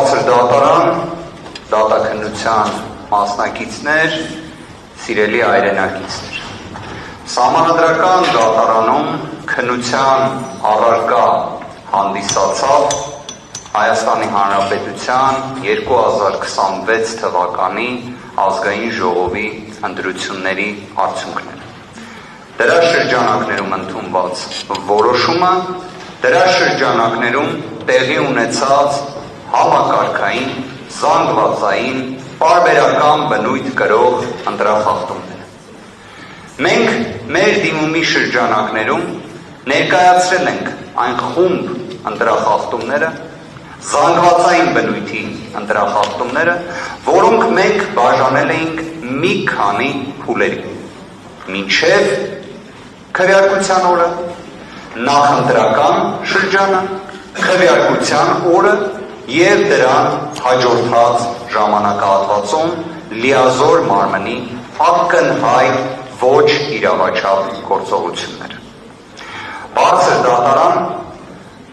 Բարձր դատարան, դատաքննության մասնակիցներ, սիրելի հայրենակիցներ։ Սահմանադրական դատարանում քննության առարկա հանդիսացավ Հայաստանի Հանրապետության 2026 թվականի ազգային ժողովի ընտրությունների արդյունքները։ Դրա շրջանակներում ընդունված որոշումը, դրա շրջանակներում տեղի ունեցած համակարգային, զանգվածային, պարբերական բնույթ կրող ընտրախախտումները։ Մենք մեր դիմումի շրջանակներում ներկայացրել ենք այն խումբ ընտրախախտումները, զանգվածային բնույթի ընտրախախտումները, որոնք մենք բաժանել էինք մի քանի փուլերի։ Մինչև քվեարկության օրը, նախընտրական շրջանը, քվեարկության օրը և դրան հաջորդած ժամանակահատվածում լիազոր մարմնի ակնհայտ ոչ իրավաչափ գործողությունները։ Բարձր դատարան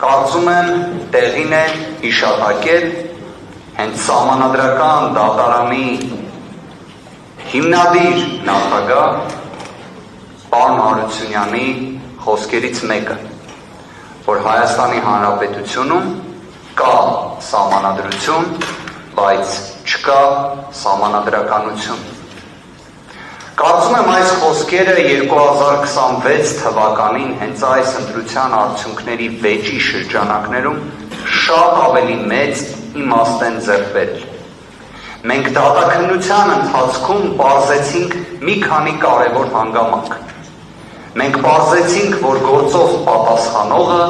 կարծում եմ տեղին է հիշատակել հենց սահմանադրական դատարանի հիմնադիր նախագահ պարոն Հարությունյանի խոսքերից մեկը, որ Հայաստանի Հանրապետությունում կա սահմանադրություն, բայց չկա սահմանադրականություն։ Կարծում եմ այս խոսքերը 2026 թվականին հենց այս ընտրության արդյունքների վեճի շրջանակներում շատ ավելի մեծ իմաստ են ձեռք բերել։ Մենք դատաքննության ընթացքում պարզեցինք մի քանի կարևոր հանգամանք։ Մենք պարզեցինք, որ գործով պատասխանողը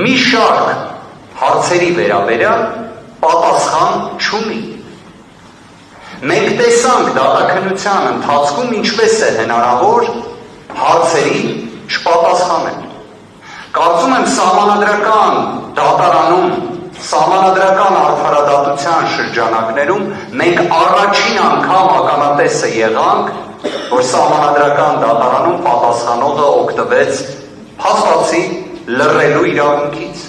մի շարք հարցերի վերաբերյալ պատասխան չունի։ Մենք տեսանք դատաքննության ընթացքում ինչպես է հնարավոր հարցերի չպատասխանել։ Կարծում եմ սահմանադրական դատարանում, սահմանադրական արդարադատության շրջանակներում մենք առաջին անգամ ականատեսը եղանք, որ սահմանադրական դատարանում պատասխանողը օգտվեց փաստացի լռելու իրավունքից։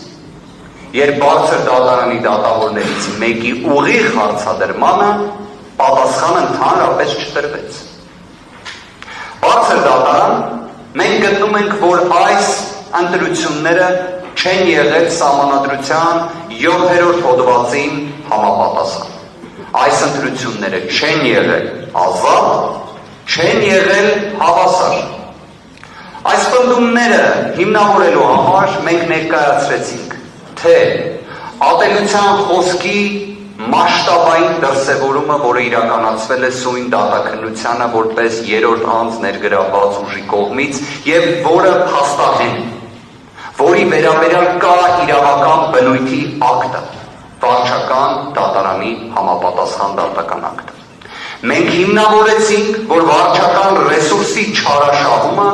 Երբ բարձր դատարանի դատավորներից մեկի ուղիղ հարցադրմանը պատասխանը ընդհանրապես չտրվեց։ Բարձր դատարան մենք գտնում ենք, որ այս ընտրությունները չեն եղել սահմանադրության 7-րդ հոդվածին համապատասխան։ Այս ընտրությունները չեն եղել ազատ, չեն եղել հավասար։ Այս պնդումները հիմնավորելու համար մենք ներկայացրեցինք, թե ատելության խոսքի մասշտաբային դրսևորումը, որը իրականացվել է սույն դատաքննությանը որպես երրորդ անձ ներգրավված ուժի կողմից և որը փաստահեն, որի վերաբերյալ կա իրավական բնույթի ակտը, վարչական դատարանի համապատասխան դատական ակտը։ Մենք հիմնավորեցինք, որ վարչական ռեսուրսի չարաշահումը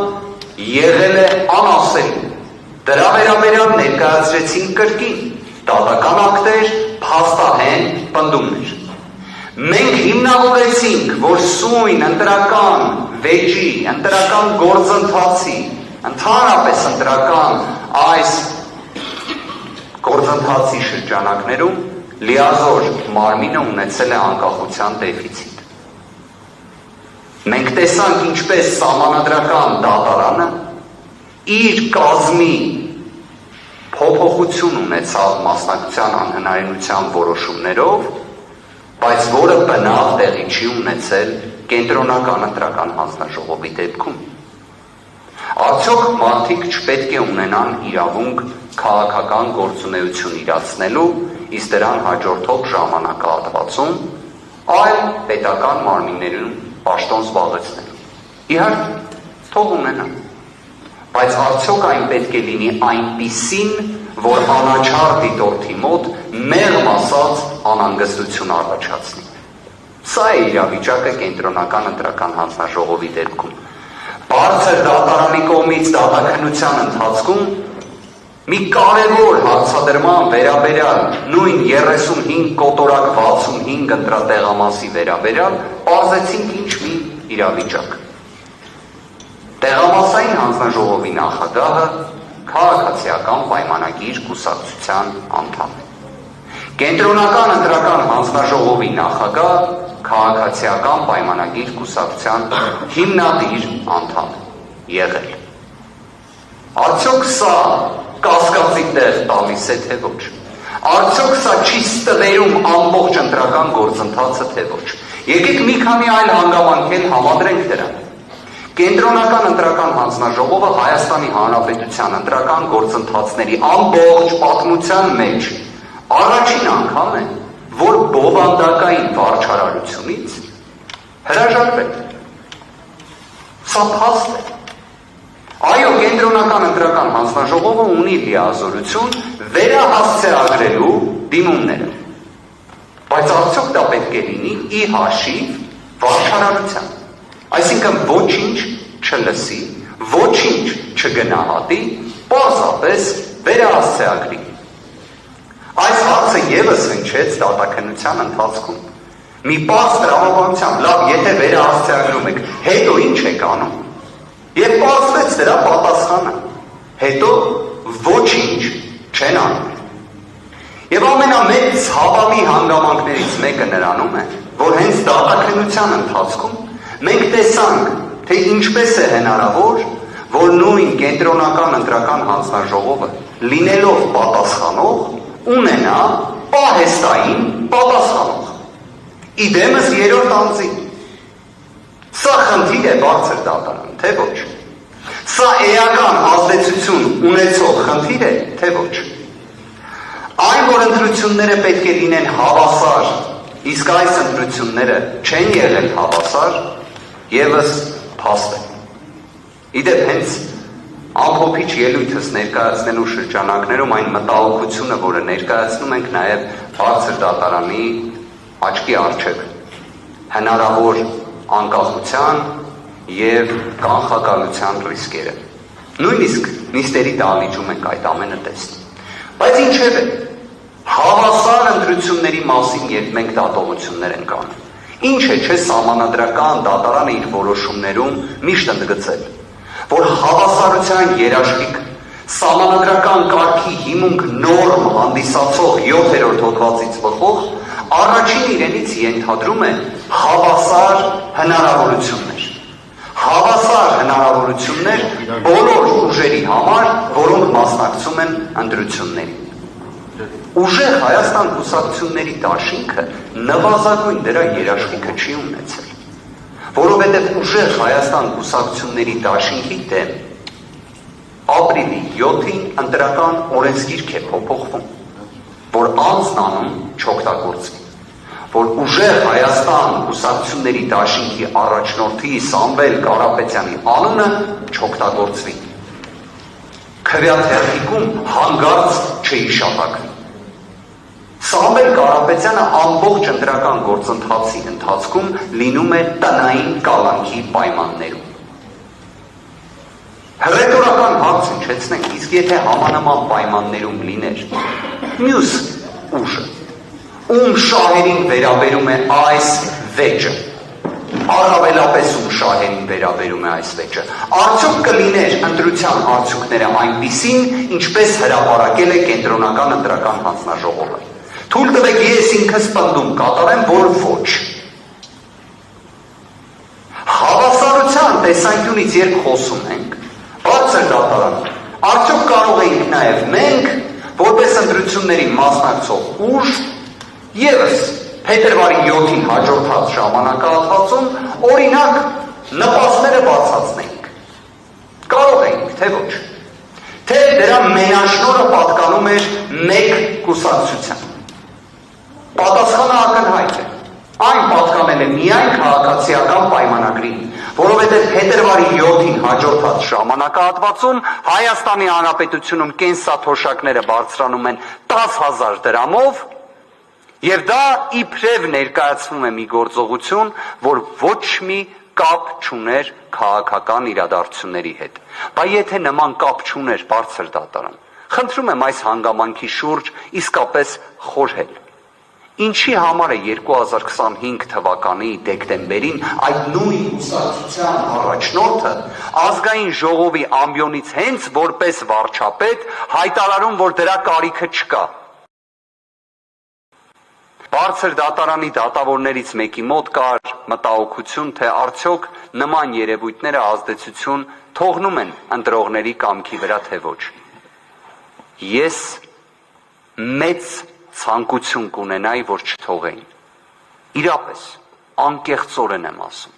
եղել է անասելի։ Դրա վերաբերյալ ներկայացրեցինք կրկին դատական ակտեր, փաստահեն պնդումներ։ Մենք հիմնավորեցինք, որ սույն ընտրական վեճի, ընտրական գործընթացի, ընդհանրապես ընտրական այս գործընթացի շրջանակներում լիազոր մարմինը ունեցել է անկախության դեֆիցիտ։ Մենք տեսանք ինչպես սահմանադրական դատարանը իր կազմի փոփոխություն ունեցավ մասնակցության անհնարինության որոշումներով, բայց որը բնավ տեղի չի ունեցել կենտրոնական ընտրական հանձնաժողովի դեպքում։ Արդյոք մարդիկ չպետք է ունենան իրավունք քաղաքական գործունեություն իրացնելու, իսկ դրան հաջորդող ժամանակահատվածում այլ պետական մարմիններում պաշտոն զբաղեցնելու։ Իհարկե, թող ունենան։ Բայց արդյոք այն պետք է լինի այնպիսին, որ անաչառ դիտորդի մոտ մեղմ ասած անհանգստություն առաջացնի։ Սա է իրավիճակը կենտրոնական ընտրական հանձնաժողովի դեպքում։ Բարձր դատարանի կողմից դատաքննության ընթացքում մի կարևոր հարցադրման վերաբերյալ նույն 35 կոտորակ 65 ընտրատեղամասի վերաբերյալ պարզեցինք ինչ մի իրավիճակ։ Տեղամասային հանձնաժողովի նախագահը քաղաքացիական պայմանագիր կուսակցության անդամ է։ Կենտրոնական ընտրական հանձնաժողովի նախագահ քաղաքացիական պայմանագիր կուսակցության հիմնադիր անդամ եղել։ Արդյոք սա կասկածի տեղ տալիս է, թե ոչ։ Արդյոք սա չի ստվերում ամբողջ ընտրական գործընթացը, թե ոչ։ Եկեք մի քանի այլ հանգամանքել համադրենք դրան։ Կենտրոնական ընտրական հանձնաժողովը Հայաստանի Հանրապետության ընտրական գործընթացների ամբողջ պատմության մեջ առաջին անգամ է, որ բովանդակային վարչարարությունից հրաժարվել։ Սա փաստ է։ Այո, կենտրոնական ընտրական հանձնաժողովը ունի լիազորություն վերահասցեագրելու դիմումները, բայց արդյոք դա պետք է լինի ի հաշիվ վարչարարության, այսինքն ոչինչ չլսի, ոչինչ չգնահատի, պարզապես վերահասցեագրի։ Այս հարցը ևս հնչեց դատաքննության ընթացքում։ Մի պարզ տրամաբանությամբ, լավ, եթե վերահասցեագրում եք, հետո ինչ եք անում։ Եվ պարզվեց դրա պատասխանը, հետո ոչինչ չեն անում։ Եվ ամենամեծ ցավալի հանգամանքներից մեկը նրանում է, որ հենց դատաքննության ընթացքում մենք տեսանք, թե ինչպես է հնարավոր, որ նույն կենտրոնական ընտրական հանձնաժողովը, լինելով պատասխանող, ունենա պահեստային պատասխանող։ Իդեմս երրորդ անձի։ Սա խնդիր է բարձր դատարան, թե ոչ։ Սա էական ազդեցություն ունեցող խնդիր է, թե ոչ։ Այն, որ ընտրությունները պետք է լինեն հավասար, իսկ այս ընտրությունները չեն եղել հավասար, ևս փաստ է։ Իդեպ հենց ամփոփիչ ելույթս ներկայացնելու շրջանակներում այն մտահոգությունը, որը ներկայացնում ենք նաև բարձր դատարանի աչքի առջև, հնարավոր անկախության և կանխակալության ռիսկերը։ Նույնիսկ նիստերի դահլիճում ենք այդ ամենը տեսնում։ Բայց ինչևէ, հավասար ընտրությունների մասին, երբ մենք դատողություններ ենք անում, ինչ է չէ սահմանադրական դատարանը իր որոշումներում միշտ ընդգծել, որ հավասարության երաշխիք սահմանադրական կարգի հիմունք նորմ հանդիսացող 7-րդ հոդվածից բխող առաջին իրենից ենթադրում է հավասար հնարավորություններ։ Հավասար հնարավորություններ բոլոր ուժերի համար, որոնք մասնակցում են ընտրություններին։ Ուժեղ Հայաստան կուսակցությունների դաշինքը նվազագույն դրա երաշխիքը չի ունեցել, որովհետև ուժեղ Հայաստան կուսակցությունների դաշինքի դեմ ապրիլի 7-ին ընտրական օրենսգիրք է փոփոխվում, որ անձն անում չօգտագործվի, որ ուժեղ Հայաստան կուսակցությունների դաշինքի առաջնորդի Սամվել Կարապետյանի անունը չօգտագործվի, քվեաթերթիկում հանգարց չհիշատակվի։ Սամվել Կարապետյանը ամբողջ ընտրական գործընթացի ընթացքում լինում է տնային կալանքի պայմաններում։ Հռետորական հարց հնչեցնենք, իսկ եթե համանման պայմաններում լիներ մյուս ուժը, ում շահերին վերաբերում է այս վեճը, առավելապես ում շահերին վերաբերում է այս վեճը, արդյոք կլիներ ընտրության արդյունքները այնպիսին, ինչպես հրապարակել է կենտրոնական ընտրական հանձնաժողովը։ Թույլ տվեք ես ինքս պնդում կատարեմ, որ ոչ։ Հավասարության տեսանկյունից երբ խոսում ենք, բարձր դատարան, արդյոք կարող ենք նաև մենք, որպես ընտրությունների մասնակցող ուժ, ևս փետրվարի 7-ին հաջորդած ժամանակահատվածում օրինակ նպաստները բացացնենք։ Կարող ենք, թե ոչ։ Թե դրա մենաշնորհը պատկանում էր մեկ կուսակցության։ Պատասխանը ակնհայտ է։ Այն պատկանել է միայն քաղաքացիական պայմանագրին, որովհետև փետրվարի 7-ին հաջորդած ժամանակահատվածում Հայաստանի Հանրապետությունում կենսաթոշակները բարձրանում են 10,000 դրամով, եւ դա իբրև ներկայացվում է մի գործողություն, որ ոչ մի կապ չուներ քաղաքական իրադարձությունների հետ։ Բայց եթե նման կապ չուներ բարձր դատարան, խնդրում եմ այս հանգամանքի շուրջ իսկապես խորհել։ Ինչի համար է 2025 թվականի դեկտեմբերին այդ նույն կուսակցության առաջնորդը ազգային ժողովի ամբիոնից հենց որպես վարչապետ հայտարարում, որ դրա կարիքը չկա։ Բարձր դատարանի դատավորներից մեկի մոտ կար մտահոգություն, թե արդյոք նման երևույթները ազդեցություն թողնում են ընտրողների կամքի վրա, թե ոչ։ Ես մեծ ցանկություն կունենայի, որ չթողեին։ Իրապես, անկեղծորեն եմ ասում։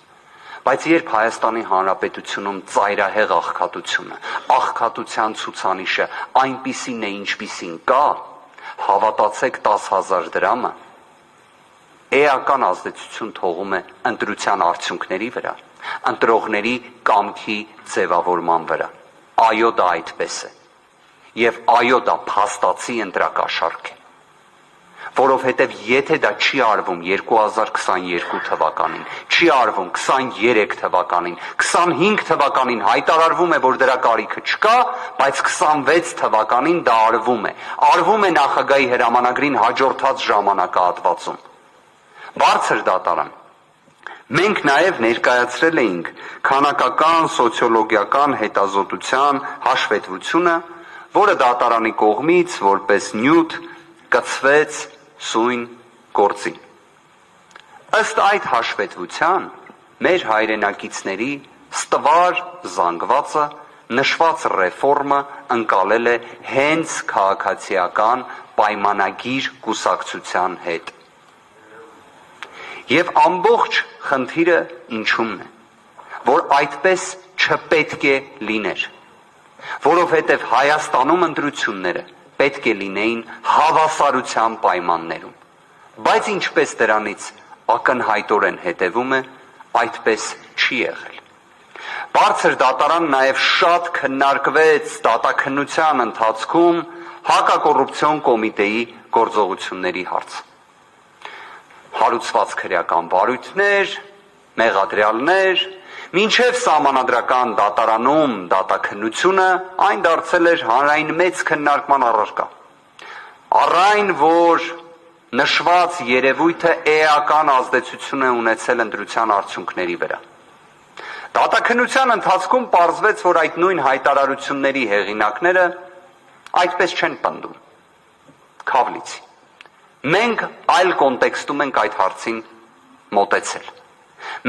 Բայց երբ Հայաստանի Հանրապետությունում ծայրահեղ աղքատությունը, աղքատության ցուցանիշը այնպիսին է, ինչպիսին կա, հավատացեք 10,000 դրամը էական ազդեցություն թողում է ընտրության արդյունքների վրա, ընտրողների կամքի ձևավորման վրա։ Այո, դա այդպես է։ Եվ այո, դա փաստացի ընտրակաշառք է։ Որովհետև եթե դա չի արվում 2022 թվականին, չի արվում 23 թվականին, 25 թվականին հայտարարվում է, որ դրա կարիքը չկա, բայց 26 թվականին դա արվում է։ Արվում է նախագահի հրամանագրին հաջորդած ժամանակահատվածում։ Բարձր դատարան։ Մենք նաև ներկայացրել էինք քանակական, սոցիոլոգիական հետազոտության հաշվետվությունը, որը դատարանի կողմից որպես նյութ կցվեց սույն գործին։ Ըստ այդ հաշվետվության մեր հայրենակիցների ստվար զանգվածը նշված ռեֆորմը ընկալել է հենց քաղաքացիական պայմանագիր կուսակցության հետ։ Եվ ամբողջ խնդիրը ինչումն է, որ այդպես չպետք է լիներ, որովհետև Հայաստանում ընտրությունները պետք է լինեին հավասարության պայմաններում, բայց ինչպես դրանից ակնհայտորեն հետևում է, այդպես չի եղել։ Բարձր դատարան նաև շատ քննարկվեց դատաքննության ընթացքում հակակոռուպցիոն կոմիտեի գործողությունների հարցը։ Հարուցված քրեական վարույթներ, մեղադրյալներ, մինչև սահմանադրական դատարանում դատաքննությունը այն դարձել էր հանրային մեծ քննարկման առարկա։ Առայն, որ նշված երևույթը էական ազդեցություն է ունեցել ընտրության արդյունքների վրա։ Դատաքննության ընթացքում պարզվեց, որ այդ նույն հայտարարությունների հեղինակները այդպես չեն պնդում։ Քավլիցի։ Մենք այլ կոնտեքստում ենք այդ հարցին մոտեցել։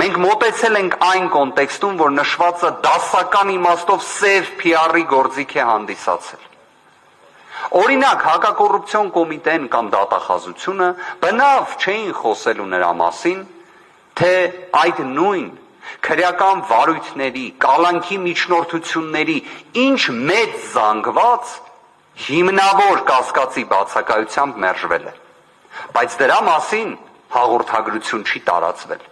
Մենք մոտեցել ենք այն կոնտեքստում, որ նշվածը դասական իմաստով սև PR-ի գործիք է հանդիսացել։ Օրինակ, հակակոռուպցիոն կոմիտեն կամ դատախազությունը բնավ չէին խոսելու նրա մասին, թե այդ նույն քրեական վարույթների, կալանքի միջնորդությունների ինչ մեծ զանգված հիմնավոր կասկածի բացակայությամբ մերժվել է։ Բայց դրա մասին հաղորդագրություն չի տարածվել։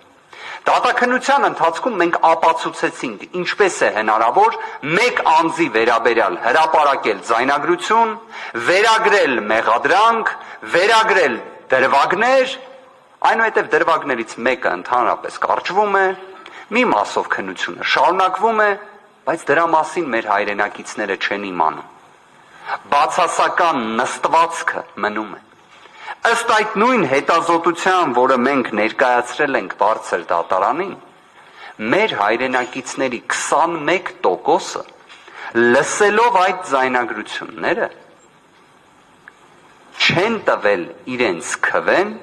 Դատաքննության ընթացքում մենք ապացուցեցինք, ինչպես է հնարավոր մեկ անձի վերաբերյալ հրապարակել ձայնագրություն, վերագրել մեղադրանք, վերագրել դրվագներ, այնուհետև դրվագներից մեկը ընդհանրապես կարճվում է, մի մասով քննությունը շարունակվում է, բայց դրա մասին մեր հայրենակիցները չեն իմանում։ Բացասական նստվածքը մնում է։ Ըստ այդ նույն հետազոտության, որը մենք ներկայացրել ենք բարձր դատարանին, մեր հայրենակիցների 21%-ը լսելով այդ ձայնագրությունները չեն տվել իրենց քվեն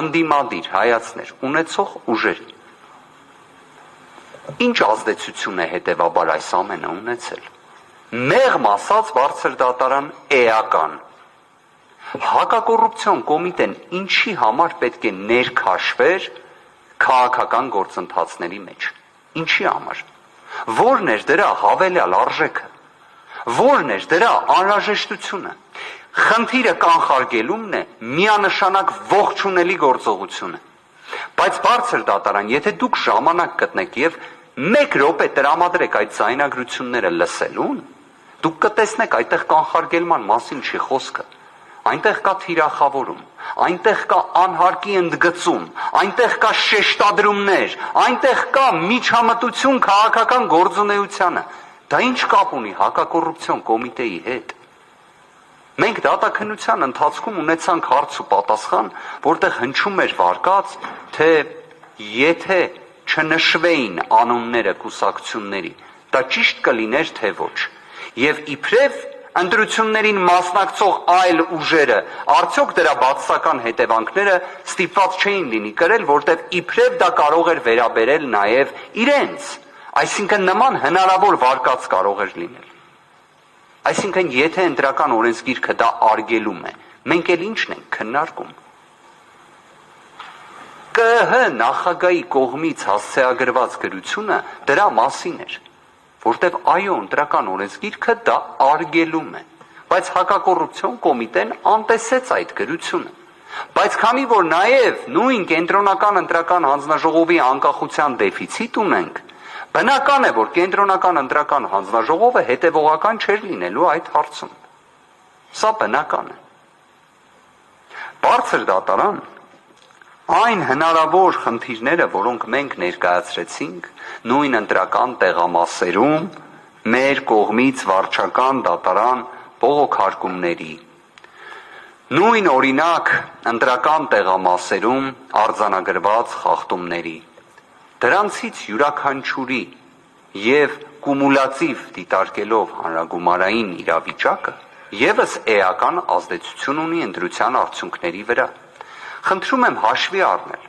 ընդդիմադիր հայացքներ ունեցող ուժերի։ Ինչ ազդեցություն է հետևաբար այս ամենը ունեցել։ Մեղմ ասած բարձր դատարան էական։ Հակակոռուպցիոն կոմիտեն ինչի համար պետք է ներքաշվեր քաղաքական գործընթացների մեջ։ Ինչի համար։ Որն էր դրա հավելյալ արժեքը։ Որն էր դրա անհրաժեշտությունը։ Խնդիրը կանխարգելումն է միանշանակ ողջունելի գործողությունը։ Բայց բարձր դատարան, եթե դուք ժամանակ գտնեք եւ 1 րոպե տրամադրեք այդ ձայնագրությունները լսելուն, դուք կտեսնեք այդտեղ կանխարգելման մասին չի խոսքը։ Այնտեղ կա թիրախավորում, այնտեղ կա անհարկի ընդգծում, այնտեղ կա շեշտադրումներ, այնտեղ կա միջամտություն քաղաքական գործունեությանը։ Դա ինչ կապ ունի հակակոռուպցիոն կոմիտեի հետ։ Մենք դատաքննության ընթացքում ունեցանք հարց ու պատասխան, որտեղ հնչում էր վարկած, թե եթե չնշվեին անունները կուսակցությունների, դա ճիշտ կլիներ, թե ոչ։ Եվ իբրև ընտրություններին մասնակցող այլ ուժերը արդյոք դրա բացասական հետևանքները ստիպված չէին լինի կրել, որտեղ իբրև դա կարող էր վերաբերել նաև իրենց, այսինքն նման հնարավոր վարկած կարող էր լինել։ Այսինքն եթե ընտրական օրենսգիրքը դա արգելում է, մենք էլ ինչն ենք քննարկում։ ԿԸՀ նախագահի կողմից հասցեագրված գրությունը դրա մասին էր, որտեղ այո, ընտրական օրենսգիրքը դա արգելում է, բայց հակակոռուպցիոն կոմիտեն անտեսեց այդ գրությունը։ Բայց քանի որ նաև նույն կենտրոնական ընտրական հանձնաժողովի անկախության դեֆիցիտ ունենք, բնական է, որ կենտրոնական ընտրական հանձնաժողովը հետևողական չէր լինելու այդ հարցում։ Սա բնական է։ Բարձր դատարան այն հնարավոր խնդիրները, որոնք մենք ներկայացրեցինք նույն ընտրական տեղամասերում մեր կողմից վարչական դատարան բողոքարկումների, նույն օրինակ ընտրական տեղամասերում արձանագրված խախտումների, դրանցից յուրաքանչյուրի և կումուլատիվ դիտարկելով հանրագումարային իրավիճակը ևս էական ազդեցություն ունի ընտրության արդյունքների վրա։ Խնդրում եմ հաշվի առնել,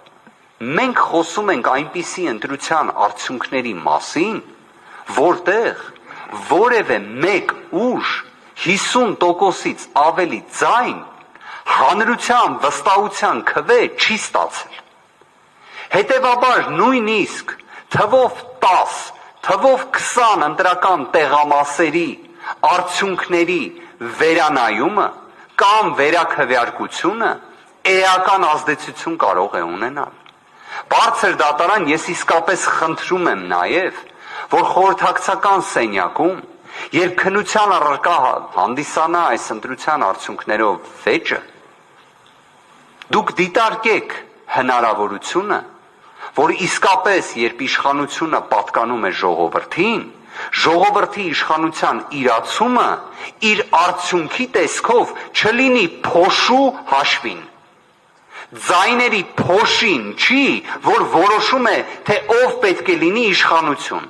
մենք խոսում ենք այնպիսի ընտրության արդյունքների մասին, որտեղ որևէ մեկ ուժ 50%-ից ավելի ձայն հանրության վստահության քվե չի ստացել։ Հետևաբար նույնիսկ թվով 10, թվով 20 ընտրական տեղամասերի արդյունքների վերանայումը կամ վերաքվեարկությունը էական ազդեցություն կարող է ունենալ։ Բարձր դատարան, ես իսկապես խնդրում եմ նաև, որ խորհրդակցական սենյակում, երբ քննության առարկա հանդիսանա այս ընտրության արդյունքներով վեճը, դուք դիտարկեք հնարավորությունը, որ իսկապես երբ իշխանությունը պատկանում է ժողովրդին, ժողովրդի իշխանության իրացումը իր արդյունքի տեսքով չլինի փոշու հաշվին։ Ձայների փոշին չի, որ որոշում է, թե ով պետք է լինի իշխանություն։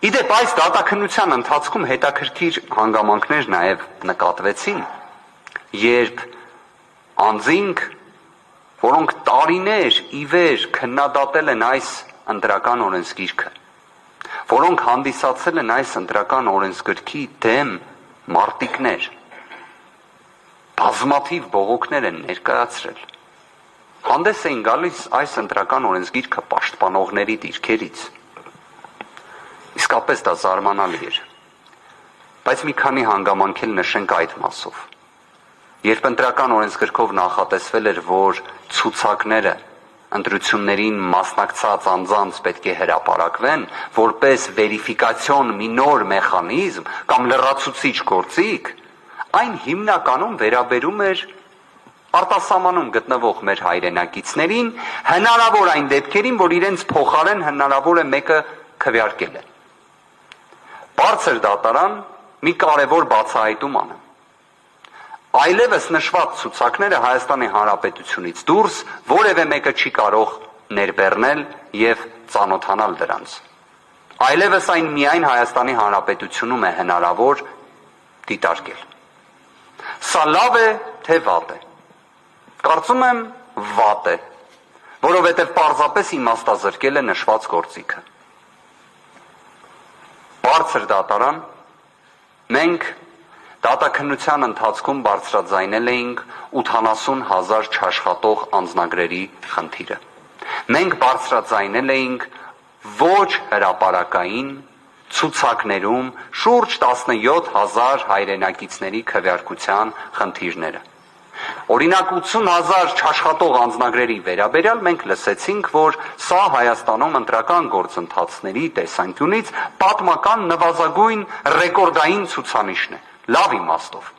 Իդեպ այս դատաքննության ընթացքում հետաքրքիր հանգամանքներ նաև նկատվեցին, երբ անձինք, որոնք տարիներ ի վեր քննադատել են այս ընտրական օրենսգիրքը, որոնք հանդիսացել են այս ընտրական օրենսգրքի դեմ մարտիկներ, բազմաթիվ բողոքներ են ներկայացրել, հանդես էին գալիս այս ընտրական օրենսգիրքը պաշտպանողների դիրքերից։ Իսկապես դա զարմանալի էր, բայց մի քանի հանգամանք էլ նշենք այդ մասով։ Երբ ընտրական օրենսգրքով նախատեսվել էր, որ ցուցակները ընտրություններին մասնակցած անձանց պետք է հրապարակվեն որպես վերիֆիկացիոն մի նոր մեխանիզմ կամ լրացուցիչ գործիք, այն հիմնականում վերաբերում էր արտասահմանում գտնվող մեր հայրենակիցներին, հնարավոր այն դեպքերին, որ իրենց փոխարեն հնարավոր է մեկը քվեարկել է։ Բարձր դատարան մի կարևոր բացահայտում անը։ Այլևս նշված ցուցակները Հայաստանի Հանրապետությունից դուրս որևէ մեկը չի կարող ներբեռնել և ծանոթանալ դրանց։ Այլևս այն միայն Հայաստանի Հանրապետությունում է հնարավոր դիտարկել։ Սա լավ է, թե վատ է։ Կարծում եմ վատ է, որովհետև պարզապես իմաստազրկել է նշված գործիքը։ Բարձր դատարան, մենք դատաքննության ընթացքում բարձրաձայնել էինք 80,000 չաշխատող անձնագրերի խնդիրը։ Մենք բարձրաձայնել էինք ոչ հրապարակային ցուցակներում շուրջ 17,000 հայրենակիցների քվեարկության խնդիրները։ Օրինակ 80,000 չաշխատող անձնագրերի վերաբերյալ մենք լսեցինք, որ սա Հայաստանում ընտրական գործընթացների տեսանկյունից պատմական նվազագույն ռեկորդային ցուցանիշն է, լավ իմաստով։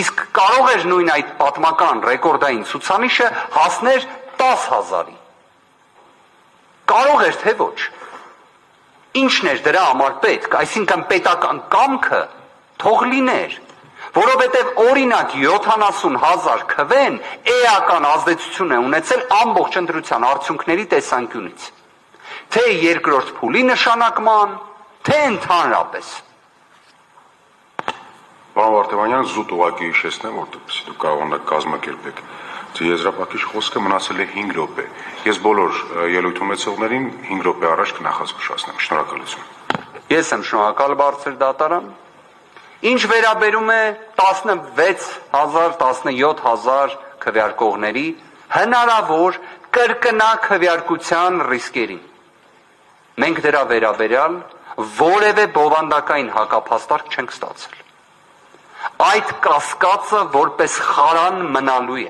Իսկ կարող էր նույն այդ պատմական ռեկորդային ցուցանիշը հասներ 10,000-ի։ Կարող էր, թե ոչ։ Ինչն էր դրա համար պետք, այսինքն պետական կամքը թող լիներ, որովհետև օրինակ 70,000 քվեն էական ազդեցություն է ունեցել ամբողջ ընտրության արդյունքների տեսանկյունից, թե երկրորդ փուլի նշանակման, թե ընդհանրապես։ Պարոն Վարդևանյան, զուտ ուղղակի հիշեցնեմ, որտեղի դուք կարողանաք կազմակերպեք։ Ձեր եզրափակիչ խոսքը մնացել է 5 րոպե։ Ես բոլոր ելույթ ունեցողներին 5 րոպե առաջ կնախազգուշացնեմ։ Շնորհակալություն։ Ես եմ շնորհակալ բարձր դատարան։ Ինչ վերաբերում է 16,000-17,000 քվեարկողների հնարավոր կրկնա քվեարկության ռիսկերին, մենք դրա վերաբերյալ որևէ բովանդակային հակափաստարկ չենք ստացել։ Այդ կասկածը որպես խարան մնալու է։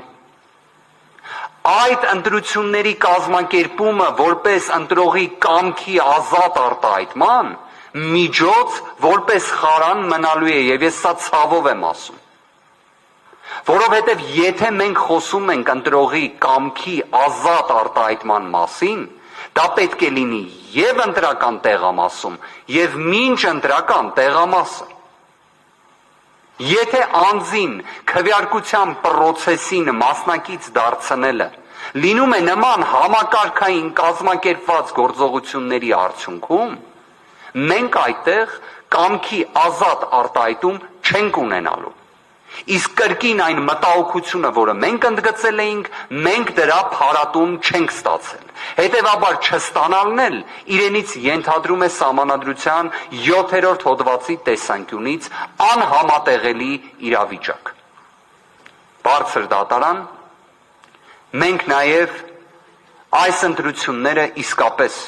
Այդ ընտրությունների կազմակերպումը որպես ընտրողի կամքի ազատ արտահայտման միջոց որպես խարան մնալու է, եւ ես սա ցավով եմ ասում։ Որովհետև եթե մենք խոսում ենք ընտրողի կամքի ազատ արտահայտման մասին, դա պետք է լինի եւ ընտրական տեղամասում, եւ մինչ ընտրական տեղամասը։ Եթե անձին քվեարկության պրոցեսին մասնակից դարձնելը լինում է նման համակարգային կազմակերպված գործողությունների արդյունքում, մենք այդտեղ կամքի ազատ արտահայտում չենք ունենալու։ Իսկ կրկին այն մտահոգությունը, որը մենք ընդգծել էինք, մենք դրա փարատում չենք ստացել։ Հետևաբար չստանալն էլ իրենից ենթադրում է սահմանադրության 7-րդ հոդվածի տեսանկյունից անհամատեղելի իրավիճակ։ Բարձր դատարան, մենք նաև այս ընտրությունները իսկապես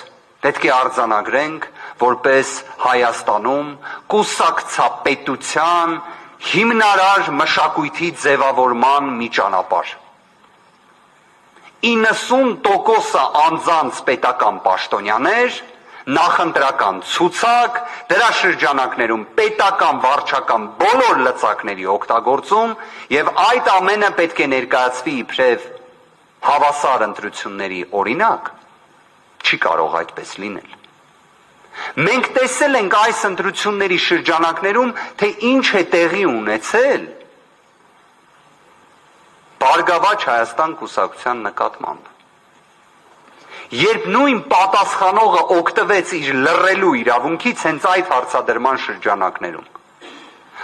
պետք է արձանագրենք որպես Հայաստանում կուսակցապետության հիմնարար մշակույթի ձևավորման մի ճանապարհ։ 90% անձանց պետական պաշտոնյաներ, նախընտրական ցուցակ, դրա շրջանակներում պետական վարչական բոլոր լծակների օգտագործում եւ այդ ամենը պետք է ներկայացվի իբրև հավասար ընտրությունների օրինակ, չի կարող այդպես լինել։ Մենք տեսել ենք այս ընտրությունների շրջանակներում, թե ինչ է տեղի ունեցել Բարգավաճ Հայաստան կուսակցության նկատմամբ։ Երբ նույն պատասխանողը օգտվեց իր լռելու իրավունքից հենց այդ հարցադրման շրջանակներում,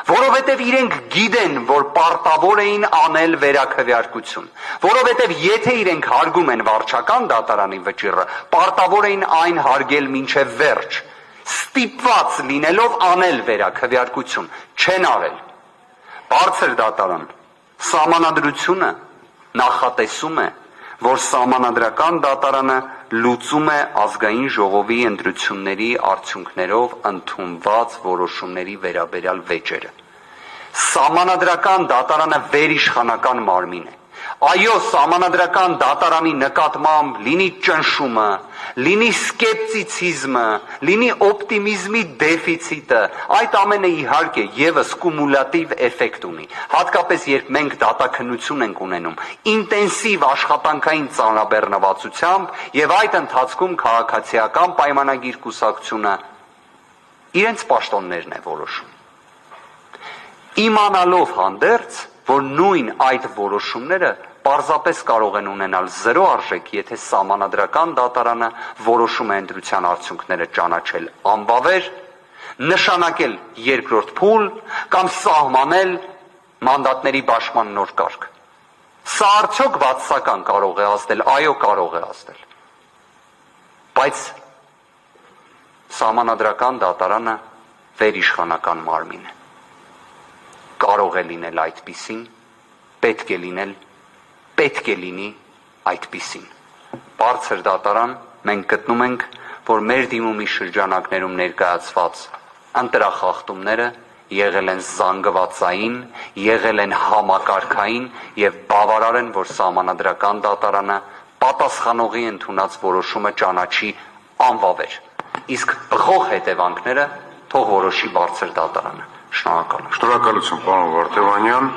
որովհետև իրենք գիտեն, որ պարտավոր էին անել վերաքվեարկություն, որովհետև եթե իրենք հարգում են վարչական դատարանի վճիռը, պարտավոր էին այն հարգել մինչև վերջ, ստիպված լինելով անել վերաքվեարկություն, չեն արել։ Բարձր դատարան, սահմանադրությունը նախատեսում է, որ սահմանադրական դատարանը լուծում է ազգային ժողովի ընտրությունների արդյունքներով ընդունված որոշումների վերաբերյալ վեճերը։ Սահմանադրական դատարանը վերիշխանական մարմին է։ Այո, սահմանադրական դատարանի նկատմամբ լինի ճնշումը, լինի սկեպտիցիզմը, լինի օպտիմիզմի դեֆիցիտը, այդ ամենը իհարկե եւս կումուլատիվ էֆեկտ ունի, հատկապես երբ մենք դատաքննություն ենք ունենում ինտենսիվ աշխատանքային ծանրաբեռնվածությամբ եւ այդ ընթացքում քաղաքացիական պայմանագիր կուսակցությունը իրենց պաշտոններն է որոշում։ Իմանալով հանդերձ, որ նույն այդ որոշումները պարզապես կարող են ունենալ 0 արժեք, եթե սահմանադրական դատարանը որոշում է ընտրության արդյունքները ճանաչել անբավեր, նշանակել երկրորդ փուլ կամ սահմանել մանդատների բաշխման նոր կարգ։ Սա արդյոք բացասական կարող է ազդել, այո, կարող է ազդել։ Բայց սահմանադրական դատարանը վերիշխանական մարմին է։ Կարող է լինել այդպիսին, պետք է լինի այդպիսին։ Բարձր դատարան, մենք գտնում ենք, որ մեր դիմումի շրջանակներում ներկայացված ընտրախախտումները եղել են զանգվածային, եղել են համակարգային եւ բավարար են, որ սահմանադրական դատարանը պատասխանողի ընդունած որոշումը ճանաչի անվավեր։ Իսկ բխող հետևանքները թող որոշի բարձր դատարանը։ Շնորհակալություն, պարոն Վարդևանյան։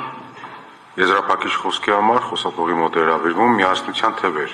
Եզրափակիչ խոսքի համար խոսափողի մոտ հրավիրվում միասնության թևեր։